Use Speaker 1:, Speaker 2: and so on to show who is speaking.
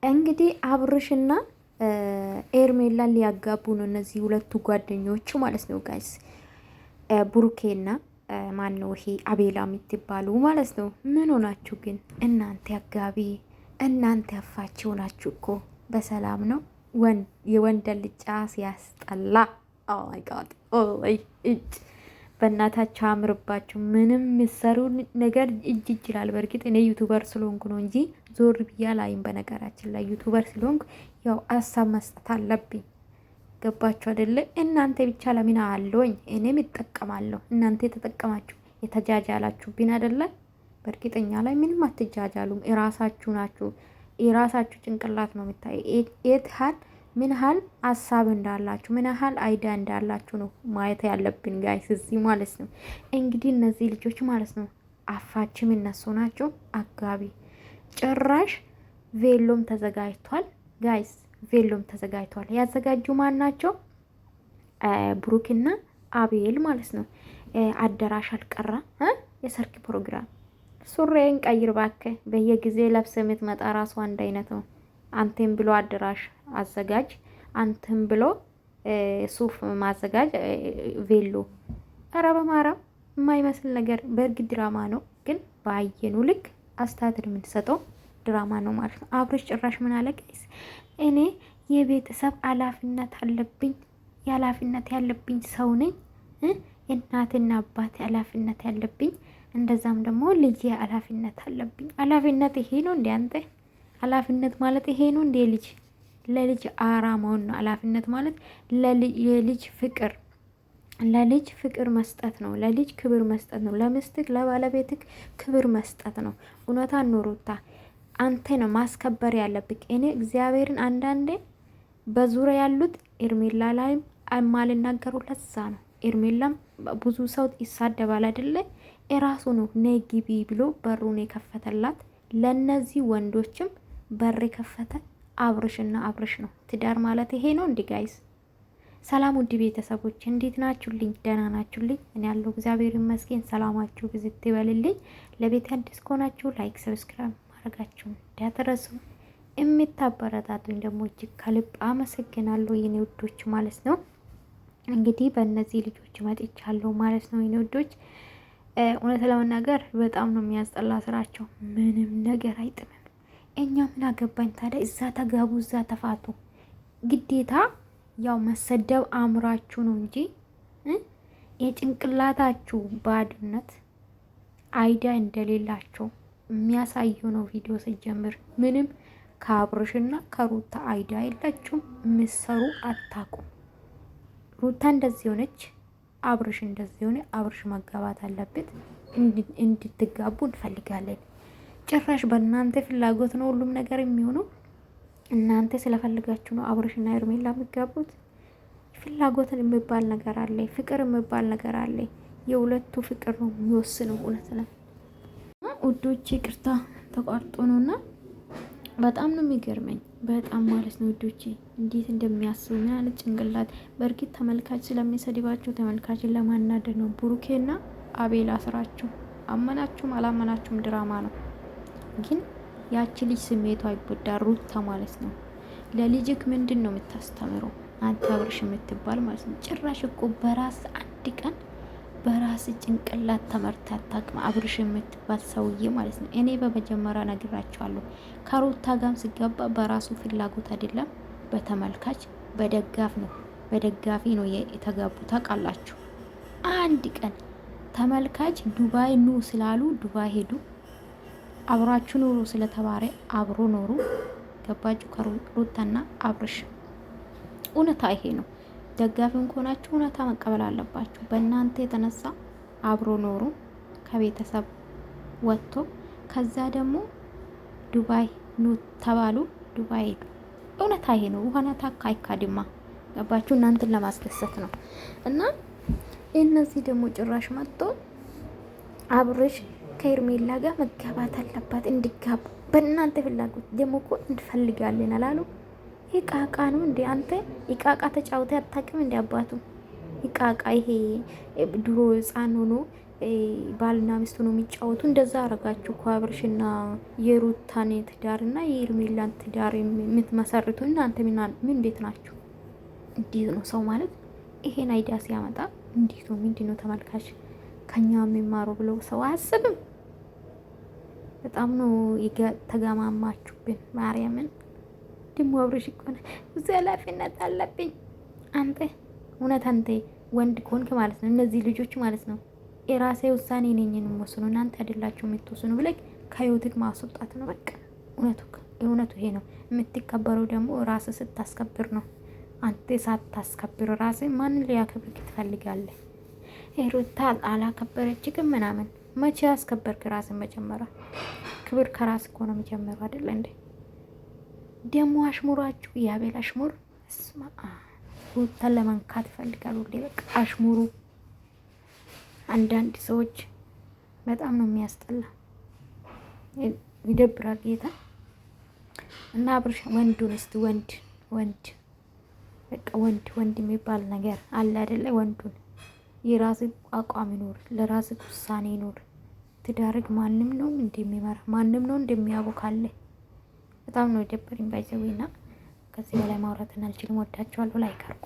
Speaker 1: እንግዲህ አብርሽና ኤርሜላን ሊያጋቡ ነው እነዚህ ሁለቱ ጓደኞቹ ማለት ነው ጋይስ። ብሩኬና ማን ነው ይሄ አቤላ የምትባሉ ማለት ነው። ምን ሆናችሁ ግን እናንተ አጋቢ እናንተ ያፋችሁ ናችሁ እኮ። በሰላም ነው የወንድ ልጫ ሲያስጠላ። ኦ ማይ ጋድ ኦ እጅ በእናታቸው አምርባችሁ። ምንም የሚሰሩ ነገር እጅ ይላል። በእርግጥ እኔ ዩቱበር ስለሆንኩ ነው እንጂ ዞር ብያ ላይም። በነገራችን ላይ ዩቱበር ስለሆንኩ ያው ሀሳብ መስጠት አለብኝ። ገባችሁ አይደለ? እናንተ ብቻ ለምን አለኝ እኔም ይጠቀማለሁ። እናንተ የተጠቀማችሁ የተጃጃላችሁብኝ አይደለ? በእርግጠኛ ላይ ምንም አትጃጃሉም። የራሳችሁ ናችሁ። የራሳችሁ ጭንቅላት ነው የሚታይ። የትሃል ምን ያህል ሀሳብ እንዳላችሁ ምን ያህል አይዲያ እንዳላችሁ ነው ማየት ያለብን ጋይስ፣ እዚህ ማለት ነው። እንግዲህ እነዚህ ልጆች ማለት ነው አፋችም እነሱ ናቸው አጋቢ። ጭራሽ ቬሎም ተዘጋጅቷል ጋይስ፣ ቬሎም ተዘጋጅቷል። ያዘጋጁ ማን ናቸው? ብሩክና አቤል ማለት ነው። አዳራሽ አልቀራ የሰርግ ፕሮግራም። ሱሬን ቀይር ባክህ። በየጊዜ ለብሰ የምትመጣ ራሱ አንድ አይነት ነው። አንተም ብሎ አዳራሽ አዘጋጅ፣ አንተም ብሎ ሱፍ ማዘጋጅ፣ ቬሎ። ኧረ በማርያም የማይመስል ነገር። በእርግጥ ድራማ ነው፣ ግን ባየኑ ልክ አስተያየት የምንሰጠው ድራማ ነው ማለት ነው። አብርሽ ጭራሽ ምን አለ ጋይስ? እኔ የቤተሰብ ኃላፊነት አለብኝ፣ የኃላፊነት ያለብኝ ሰው ነኝ። እናትና አባት ኃላፊነት ያለብኝ፣ እንደዛም ደግሞ ልጅ ኃላፊነት አለብኝ። ኃላፊነት ይሄ ነው እንዴ አንተ? ኃላፊነት ማለት ይሄ ነው እንዴ? ልጅ ለልጅ አራማውን ነው ኃላፊነት ማለት። የልጅ ፍቅር ለልጅ ፍቅር መስጠት ነው። ለልጅ ክብር መስጠት ነው። ለምስትክ ለባለቤትክ ክብር መስጠት ነው። እውነታ ኑሩታ አንተ ነው ማስከበር ያለብክ። እኔ እግዚአብሔርን አንዳንዴ በዙሪያ ያሉት ኤርሜላ ላይም አማልናገሩ ለዛ ነው። ኤርሜላም ብዙ ሰው ይሳደባል አይደለ? እራሱ ነው ነይ ግቢ ብሎ በሩን የከፈተላት። ለነዚህ ወንዶችም በር የከፈተ አብርሽና አብርሽ ነው። ትዳር ማለት ይሄ ነው እንዲ ጋይስ። ሰላም ውድ ቤተሰቦች እንዴት ናችሁልኝ? ደህና ናችሁልኝ? እኔ ያለው እግዚአብሔር ይመስገን። ሰላማችሁ ብዝት ይበልልኝ። ለቤት አዲስ ከሆናችሁ ላይክ፣ ሰብስክራይብ ማድረጋችሁን እንዳትረሱ። የምታበረታቱኝ ደግሞ እጅግ ከልብ አመሰግናለሁ የኔ ውዶች ማለት ነው። እንግዲህ በእነዚህ ልጆች መጥቻለሁ ማለት ነው የኔ ውዶች። እውነት ለመናገር በጣም ነው የሚያስጠላ ስራቸው። ምንም ነገር አይጥምም። እኛ ምን አገባኝ ታዲያ? እዛ ተጋቡ፣ እዛ ተፋቱ። ግዴታ ያው መሰደብ አምራችሁ ነው እንጂ የጭንቅላታችሁ ባድነት አይዲያ እንደሌላቸው የሚያሳየው ነው ቪዲዮ ሲጀምር። ምንም ከአብርሽና ከሩታ አይዲያ የላችሁም። ምሰሩ አታቁም። ሩታ እንደዚህ ሆነች፣ አብርሽ እንደዚህ ሆነ። አብርሽ መጋባት አለበት። እንድትጋቡ እንፈልጋለን። ጭራሽ በእናንተ ፍላጎት ነው ሁሉም ነገር የሚሆነው። እናንተ ስለፈልጋችሁ ነው አብርሽና ኤርሜላ የሚጋቡት። ፍላጎትን የሚባል ነገር አለ፣ ፍቅር የሚባል ነገር አለ። የሁለቱ ፍቅር ነው የሚወስነው። እውነት ነው ውዶቼ፣ ይቅርታ ተቋርጦ ነውና በጣም ነው የሚገርመኝ። በጣም ማለት ነው ውዶቼ፣ እንዴት እንደሚያስቡ ምን አይነት ጭንቅላት። በእርግጥ ተመልካች ስለሚሰድባቸው ተመልካችን ለማናደድ ነው። ብሩኬና አቤላ ስራችሁ አመናችሁም አላመናችሁም ድራማ ነው። ግን ያቺ ልጅ ስሜቷ አይጎዳ ሩታ ማለት ነው። ለልጅክ ምንድን ነው የምታስተምረው አንተ አብርሽ የምትባል ማለት ነው። ጭራሽ እኮ በራስ አንድ ቀን በራስ ጭንቅላት ተመርታ አታውቅም አብርሽ የምትባል ሰውዬ ማለት ነው። እኔ በመጀመሪያ ነግራቸዋለሁ። ከሩታ ጋርም ሲገባ በራሱ ፍላጎት አይደለም፣ በተመልካች በደጋፊ ነው የተጋቡ። ታውቃላችሁ። አንድ ቀን ተመልካች ዱባይ ኑ ስላሉ ዱባይ ሄዱ። አብራችሁ ኑሩ ስለተባረ አብሮ ኖሩ። ገባችሁ? ከሩታና አብርሽ እውነታ ይሄ ነው። ደጋፊም ከሆናችሁ እውነታ መቀበል አለባችሁ። በእናንተ የተነሳ አብሮ ኖሩ፣ ከቤተሰብ ወጥቶ ከዛ ደግሞ ዱባይ ኑ ተባሉ፣ ዱባይ ሄዱ። እውነታ ይሄ ነው። እውነታ አይካድማ። ገባችሁ? እናንተን ለማስደሰት ነው። እና እነዚህ ደግሞ ጭራሽ መጥቶ አብርሽ ከኤርሜላ ጋር መጋባት አለባት እንዲጋቡ በእናንተ ፍላጎት ደግሞ እኮ እንፈልጋለን አላሉ። ይቃቃ ነው እንዴ አንተ? ይቃቃ ተጫውተ አታውቅም እንዴ? አባቱ ይቃቃ ይሄ ድሮ ህፃን ሆኖ ባልና ሚስቱ ነው የሚጫወቱ። እንደዛ አረጋችሁ እኮ አብርሽና የሩታን ትዳርና የኤርሜላን ትዳር የምትመሰርቱ እናንተ ምን ቤት ናችሁ? እንዲህ ነው ሰው ማለት። ይሄን አይዲያ ሲያመጣ እንዲህ ነው። ምንድን ነው ተመልካች ከኛ የሚማሩ ብለው ሰው አያስብም። በጣም ነው ተገማማችሁብን። ማርያምን ደግሞ አብርሽ እኮ ነው ብዙ ኃላፊነት አለብኝ። አንተ እውነት አንተ ወንድ ከሆንክ ማለት ነው እነዚህ ልጆች ማለት ነው የራሴ ውሳኔ ነኝ የምወስኑ እናንተ አይደላችሁ የምትወስኑ ብለህ ከህይወትህ ማስወጣት ነው በቃ። እውነቱ ይሄ ነው። የምትከበረው ደግሞ ራስ ስታስከብር ነው። አንተ ሳታስከብር ራስ ማንን ሊያከብርክ ትፈልጋለህ? ሩታ አላከበረችክም ምናምን። መቼ ያስከበርክ ራስን? መጀመሪያ ክብር ከራስ እኮ ነው የሚጀምረው አይደል እንዴ? ደግሞ አሽሙራችሁ የአቤል አሽሙር እስማ ሩታን ለመንካት ይፈልጋሉ። በቃ አሽሙሩ አንዳንድ ሰዎች በጣም ነው የሚያስጠላ፣ ይደብራል ጌታ። እና አብርሽ ወንዱን እስቲ ወንድ በቃ ወንድ የሚባል ነገር አለ አይደለ? ወንዱን የራስ አቋም ይኖር፣ ለራስ ውሳኔ ይኖር። ትዳርግ ማንም ነው እንደሚመራ ማንም ነው እንደሚያቦካለ። በጣም ነው የደበረኝ ባይዘዊና ከዚህ በላይ ማውራትን አልችልም። ወዳቸዋለሁ። ላይክ አድርጉ።